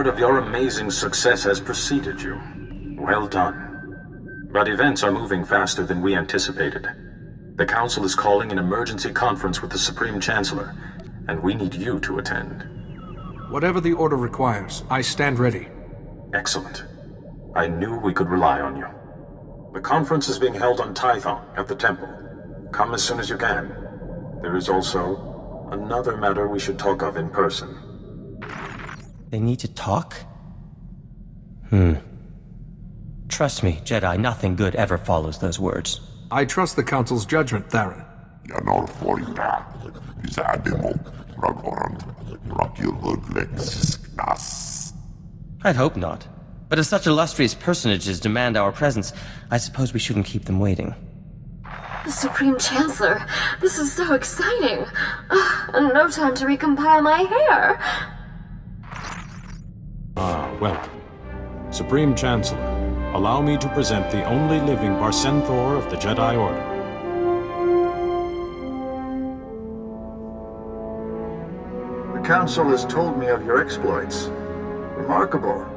word of your amazing success has preceded you. Well done. But events are moving faster than we anticipated. The Council is calling an emergency conference with the Supreme Chancellor, and we need you to attend. Whatever the Order requires, I stand ready. Excellent. I knew we could rely on you. The conference is being held on Tython at the temple. Come as soon as you can. There is also another matter we should talk of in person. They need to talk? Trust me, Jedi, nothing good ever follows those words. I trust the Council's judgment, Theron. I'd hope not. But if such illustrious personages demand our presence, I suppose we shouldn't keep them waiting. The Supreme Chancellor! This is so exciting! And no time to recompile my hair! Welcome. Supreme Chancellor, allow me to present the only living SWtOR of the Jedi Order. The Council has told me of your exploits. Remarkable.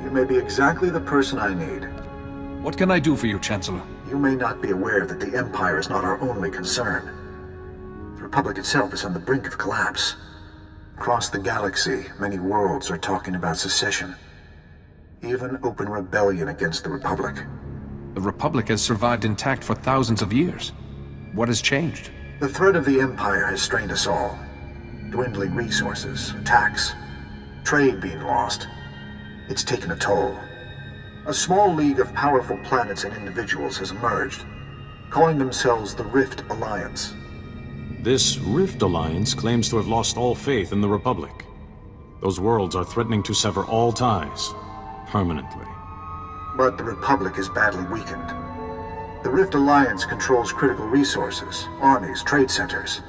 You may be exactly the person I need. What can I do for you, Chancellor? You may not be aware that the Empire is not our only concern. The Republic itself is on the brink of collapse. Across the galaxy, many worlds are talking about secession. Even open rebellion against the Republic. The Republic has survived intact for thousands of years. What has changed? The threat of the Empire has strained us all. Dwindling resources, attacks, trade being lost. It's taken a toll. A small league of powerful planets and individuals has emerged, calling themselves the Rift Alliance. This Rift Alliance claims to have lost all faith in the Republic. Those worlds are threatening to sever all ties, permanently. But the Republic is badly weakened. The Rift Alliance controls critical resources, armies, trade centers.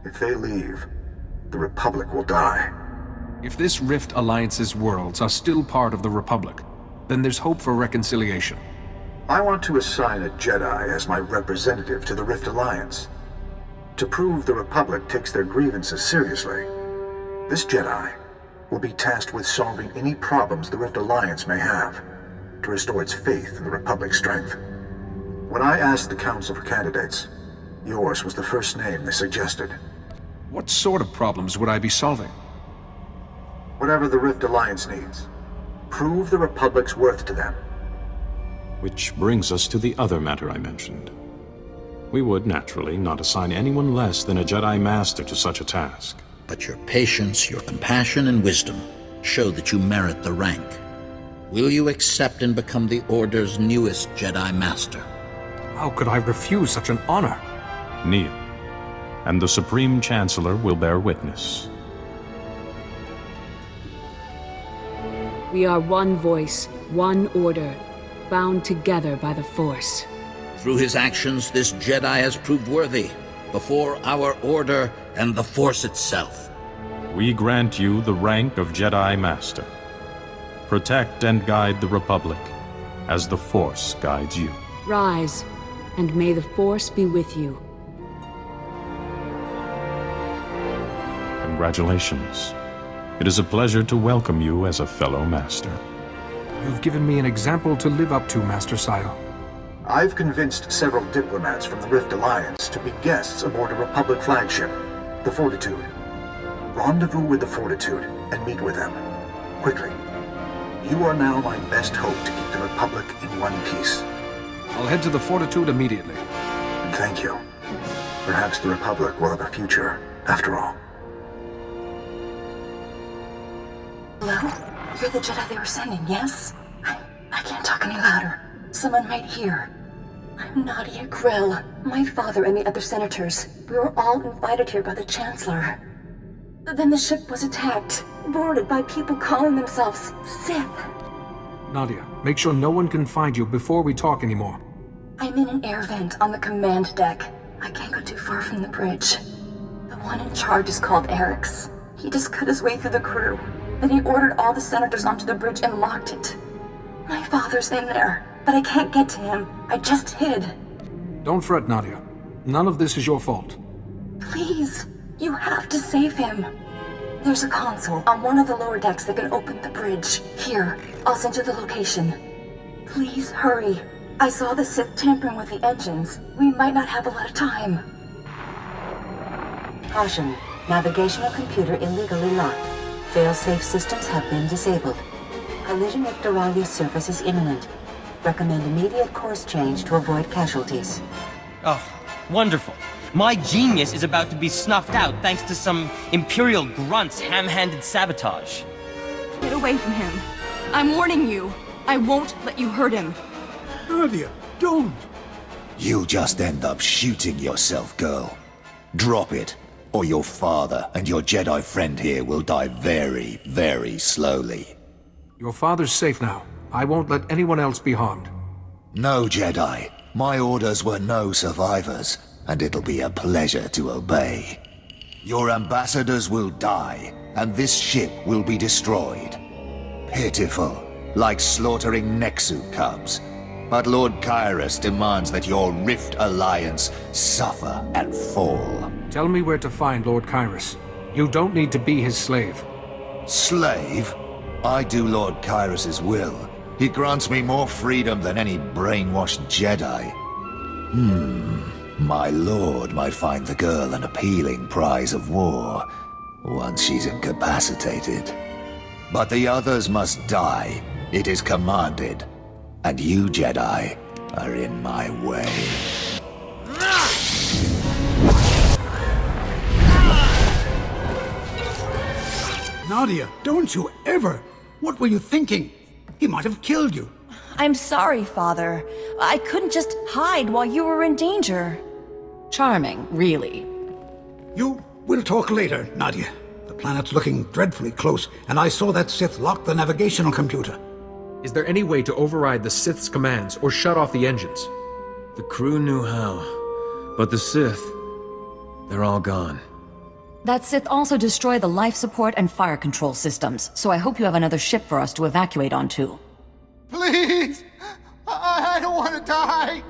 If they leave, the Republic will die. If this Rift Alliance's worlds are still part of the Republic, then there's hope for reconciliation. I want to assign a Jedi as my representative to the Rift Alliance. To prove the Republic takes their grievances seriously, this Jedi will be tasked with solving any problems the Rift Alliance may have to restore its faith in the Republic's strength. When I asked the Council for candidates, yours was the first name they suggested. What sort of problems would I be solving? Whatever the Rift Alliance needs. Prove the Republic's worth to them. Which brings us to the other matter I mentioned. We would, naturally, not assign anyone less than a Jedi Master to such a task. But your patience, your compassion, and wisdom show that you merit the rank. Will you accept and become the Order's newest Jedi Master? How could I refuse such an honor? Kneel, and the Supreme Chancellor will bear witness. We are one voice, one order, bound together by the Force. Through his actions, this Jedi has proved worthy before our Order and the Force itself. We grant you the rank of Jedi Master. Protect and guide the Republic as the Force guides you. Rise, and may the Force be with you. Congratulations. It is a pleasure to welcome you as a fellow Master. You've given me an example to live up to, Master Sio. I've convinced several diplomats from the Rift Alliance to be guests aboard a Republic flagship, the Fortitude. Rendezvous with the Fortitude and meet with them. Quickly. You are now my best hope to keep the Republic in one piece. I'll head to the Fortitude immediately. And thank you. Perhaps the Republic will have a future, after all. Hello? You're the Jedi they were sending, yes? I can't talk any louder. Someone might hear. I'm Nadia Grill. My father and the other senators. We were all invited here by the Chancellor. Then the ship was attacked, boarded by people calling themselves Sith. Nadia, make sure no one can find you before we talk anymore. I'm in an air vent on the command deck. I can't go too far from the bridge. The one in charge is called Eric's. He just cut his way through the crew. Then he ordered all the senators onto the bridge and locked it. My father's in there, but I can't get to him. I just hid. Don't fret, Nadia. None of this is your fault. Please, you have to save him. There's a console on one of the lower decks that can open the bridge. Here, I'll send you the location. Please hurry. I saw the Sith tampering with the engines. We might not have a lot of time. Caution. Navigational computer illegally locked. Fail-safe systems have been disabled. Collision with Duralia's surface is imminent. Recommend immediate course change to avoid casualties. Oh, wonderful. My genius is about to be snuffed out thanks to some Imperial grunt's ham-handed sabotage. Get away from him. I'm warning you. I won't let you hurt him. Nadia, don't! You'll just end up shooting yourself, girl. Drop it, or your father and your Jedi friend here will die very, very slowly. Your father's safe now. I won't let anyone else be harmed. No, Jedi. My orders were no survivors, and it'll be a pleasure to obey. Your ambassadors will die, and this ship will be destroyed. Pitiful, like slaughtering Nexu cubs. But Lord Kyrus demands that your Rift Alliance suffer and fall. Tell me where to find Lord Kyrus. You don't need to be his slave. Slave? I do Lord Kyrus's will. He grants me more freedom than any brainwashed Jedi. My lord might find the girl an appealing prize of war, once she's incapacitated. But the others must die. It is commanded. And you, Jedi, are in my way. Nadia, don't you ever! What were you thinking? He might have killed you. I'm sorry, Father. I couldn't just hide while you were in danger. Charming, really. We'll talk later, Nadia. The planet's looking dreadfully close, and I saw that Sith lock the navigational computer. Is there any way to override the Sith's commands or shut off the engines? The crew knew how, but the Sith, they're all gone. That Sith also destroyed the life support and fire control systems, so I hope you have another ship for us to evacuate onto. Please! I don't want to die!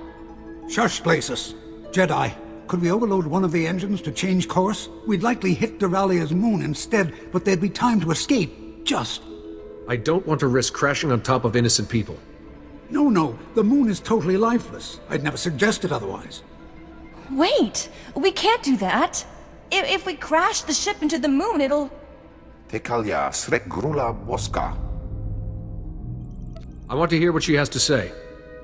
Shush, Places. Jedi, could we overload one of the engines to change course? We'd likely hit Duralia's moon instead, but there'd be time to escape. Just. I don't want to risk crashing on top of innocent people. No. The moon is totally lifeless. I'd never suggested otherwise. Wait! We can't do that! If we crash the ship into the moon, it'll... Tekalia srek grula boska. I want to hear what she has to say.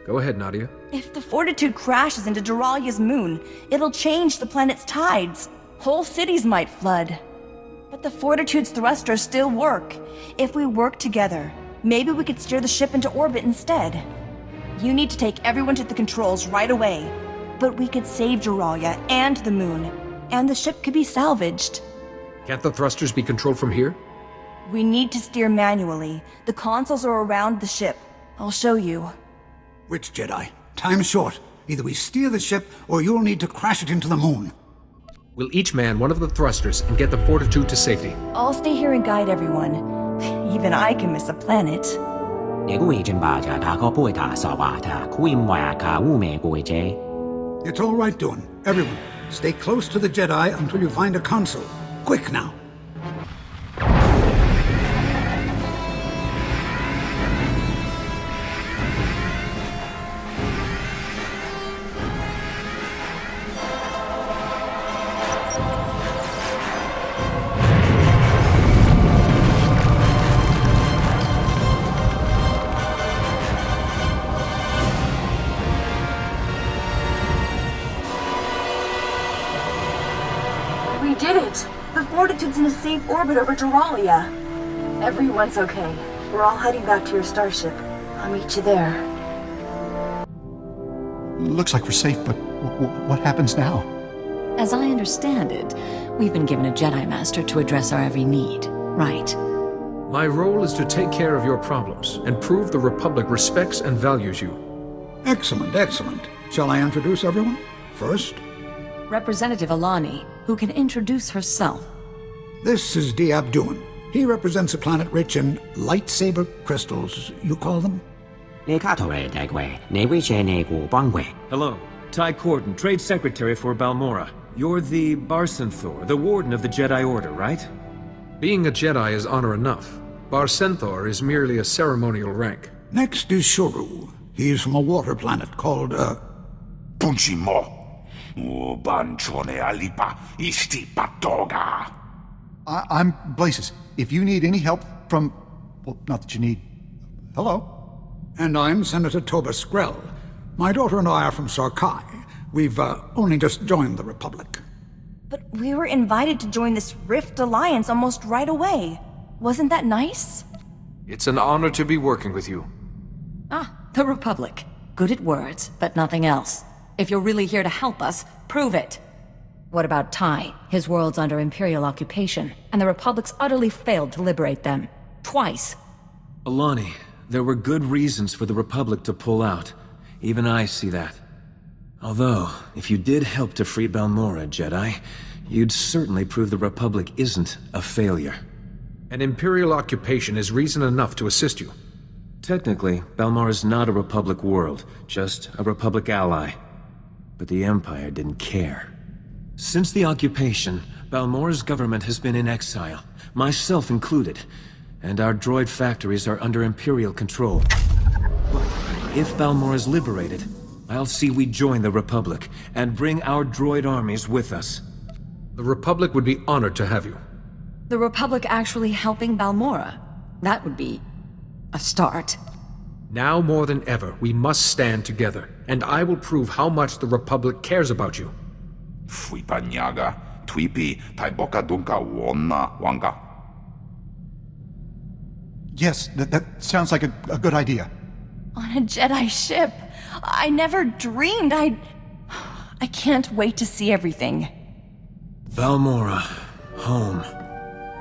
Go ahead, Nadia. If the Fortitude crashes into Duralia's moon, it'll change the planet's tides. Whole cities might flood. But the Fortitude's thrusters still work. If we work together, maybe we could steer the ship into orbit instead. You need to take everyone to the controls right away. But we could save Duralia and the moon, and the ship could be salvaged. Can't the thrusters be controlled from here? We need to steer manually. The consoles are around the ship. I'll show you. Which Jedi? Time's short. Either we steer the ship, or you'll need to crash it into the moon. We'll each man one of the thrusters and get the Fortitude to safety. I'll stay here and guide everyone. Even I can miss a planet. It's all right, Dawn. Everyone, stay close to the Jedi until you find a console. Quick now. We did it! The Fortitude's in a safe orbit over Duralia. Everyone's okay. We're all heading back to your starship. I'll meet you there. Looks like we're safe, but what happens now? As I understand it, we've been given a Jedi Master to address our every need, right? My role is to take care of your problems and prove the Republic respects and values you. Excellent. Shall I introduce everyone? First, Representative Alani, who can introduce herself. this is Diabduan. He represents a planet rich in lightsaber crystals, you call them? Hello, Ty Corden, Trade Secretary for Balmorra. You're the Barson Thor, the Warden of the Jedi Order, right? Being a Jedi is honor enough. SWtOR is merely a ceremonial rank. Next is Shuru. He's from a water planet called, Punchimo. Banchone alipa isti patoga. I'm Blazes. If you need any help from... Well, not that you need... Hello? And I'm Senator Tobus Grell. My daughter and I are from Sarkai. We've only just joined the Republic. But we were invited to join this Rift Alliance almost right away. Wasn't that nice? It's an honor to be working with you. Ah, the Republic. Good at words, but nothing else. If you're really here to help us, prove it. What about Ty? His world's under Imperial occupation, and the Republic's utterly failed to liberate them. Twice. Alani, there were good reasons for the Republic to pull out. Even I see that. Although, if you did help to free Balmorra, Jedi, you'd certainly prove the Republic isn't a failure. An Imperial occupation is reason enough to assist you. Technically, Balmorra's not a Republic world, just a Republic ally. But the Empire didn't care. Since the occupation, Balmorra's government has been in exile, myself included, and our droid factories are under Imperial control. But if Balmorra's liberated, I'll see we join the Republic, and bring our droid armies with us. The Republic would be honored to have you. The Republic actually helping Balmorra? That would be... a start. Now more than ever, we must stand together, and I will prove how much the Republic cares about you. Fuipanyaga, Twipi, Taiboka Dunka Wonna Wanga. Yes, that sounds like a good idea. On a Jedi ship. I never dreamed I can't wait to see everything. Balmorra, home.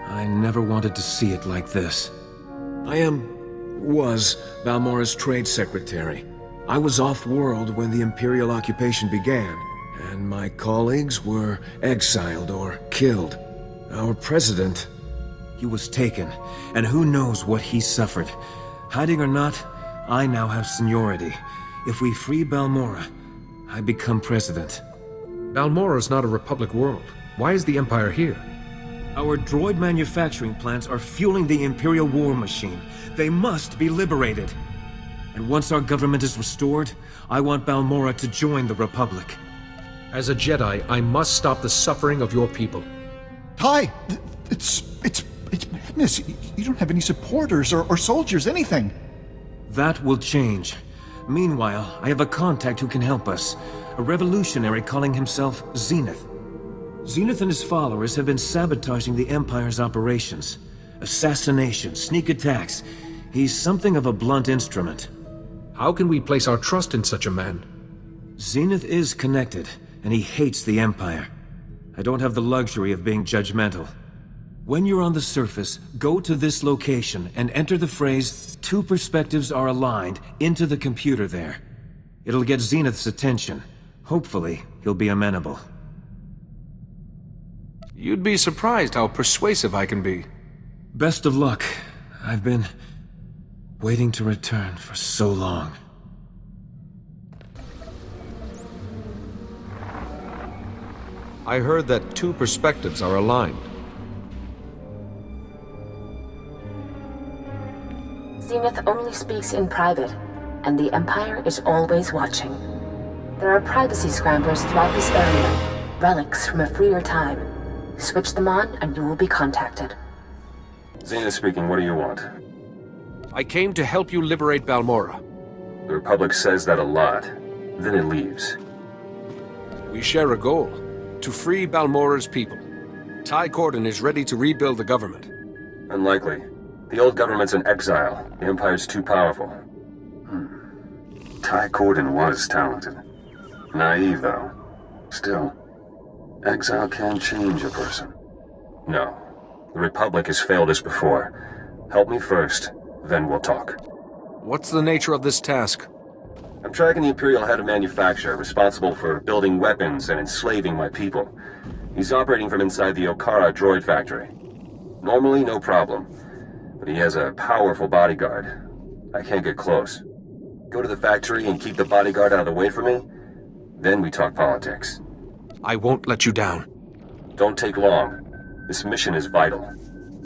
I never wanted to see it like this. was Balmorra's trade secretary. I was off-world when the Imperial occupation began, and my colleagues were exiled or killed. Our president, he was taken, and who knows what he suffered. Hiding or not, I now have seniority. If we free Balmorra, I become president. Balmorra is not a Republic world. Why is the Empire here? Our droid manufacturing plants are fueling the Imperial war machine. They must be liberated. And once our government is restored, I want Balmorra to join the Republic. As a Jedi, I must stop the suffering of your people. Ty, it's madness. You don't have any supporters or soldiers, anything. That will change. Meanwhile, I have a contact who can help us. A revolutionary calling himself Zenith. Zenith and his followers have been sabotaging the Empire's operations. Assassination, sneak attacks. He's something of a blunt instrument. How can we place our trust in such a man? Zenith is connected, and he hates the Empire. I don't have the luxury of being judgmental. When you're on the surface, go to this location and enter the phrase, "Two perspectives are aligned," into the computer there. It'll get Zenith's attention. Hopefully, he'll be amenable. You'd be surprised how persuasive I can be. Best of luck. I've been waiting to return for so long. I heard that two perspectives are aligned. Zenith only speaks in private, and the Empire is always watching. There are privacy scramblers throughout this area, relics from a freer time. Switch them on, and you will be contacted. Zenith speaking, what do you want? I came to help you liberate Balmorra. The Republic says that a lot, then it leaves. We share a goal, to free Balmorra's people. Ty Corden is ready to rebuild the government. Unlikely. The old government's in exile. The Empire's too powerful. Ty Corden was talented. Naive, though. Still, exile can change a person. No. The Republic has failed us before. Help me first, then we'll talk. What's the nature of this task? I'm tracking the Imperial head of manufacture, responsible for building weapons and enslaving my people. He's operating from inside the Okara droid factory. Normally, no problem. But he has a powerful bodyguard. I can't get close. Go to the factory and keep the bodyguard out of the way for me? Then we talk politics. I won't let you down. Don't take long. This mission is vital.